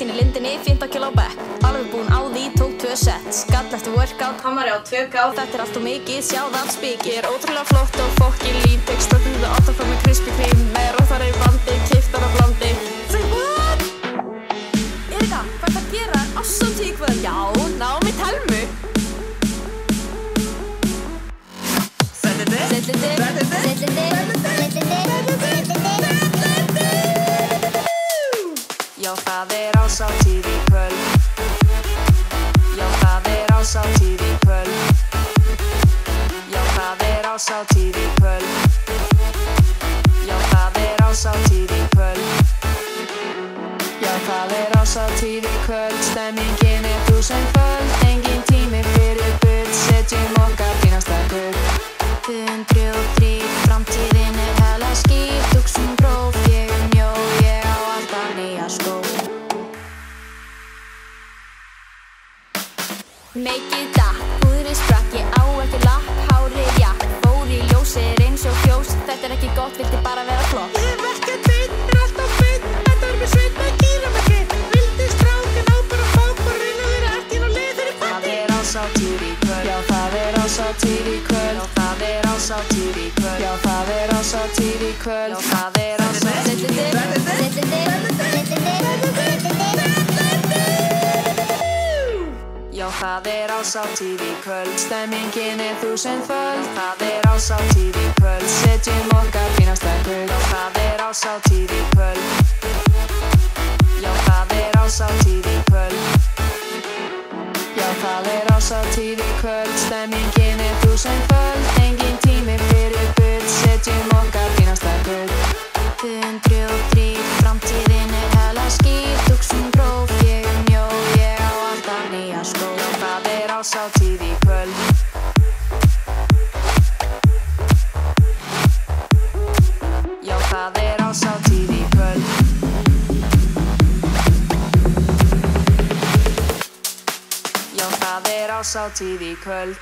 sinni lindinni, 15 kg á bekk. Alveg búinn á því, tók 2 set. Skall eftir workout, hammari á 2K. Þetta allt og mikið, sjáðu allt spikið. Ég ótrúlega flott og fokkin lín. Tek stöndum þetta 8 frá með Krispy Kreme. Með róttari bandi, kiftar á blandi. Say what? Erika, hvað það gera? Awesome í kvöld. Já, náum í Telmu. Já, það ásatíð í kvöld. Já, það ásatíð í kvöld. Já, það ásatíð í kvöld. Já, það ásatíð í kvöld. Já, það ásatíð í kvöld. Stemmingin 1000-föld. Engin tími fyrir bull. Setjum okkar fínasta gull. 103, framtíðin hella skýr. Tuxum próf, ég mjó, ég á alltaf nýja skó. Make it up, húðrið sprakk, ég á ekki lapp, hárið jakk. Fór í ljósið eins og fjós, þetta ekki gott, vildi bara vera flott. Ég hef ekkert veit, alltaf veit, þetta með sveit með gíra með geit. Vildi strákin á bara fák og reyna að vera ekki inn á leið fyrir patti. Það ásatíð í kvöld. Já, það ásatíð í kvöld. Já, það ásatíð í kvöld. Já, það ásatíð í kvöld. Já, það ásatíð í Já, það ásatíð í kvöld. Stemmingin 1000-föld. Það ásatíð í kvöld. Setjum okkar fínasta gull. Já, það ásatíð í kvöld. Já, það ásatíð í kvöld. Já, það ásatíð í kvöld. Stemmingin 1000-föld. Engin tími fyrir bull. Setjum okkar fínasta gull. 103, framtíðin hella skýr. Tuxum próf, ég mjó, ég á alltaf nýja skó. Já, það ásatíð í kvöld. Já, það ásatíð í kvöld. Já, það ásatíð í kvöld.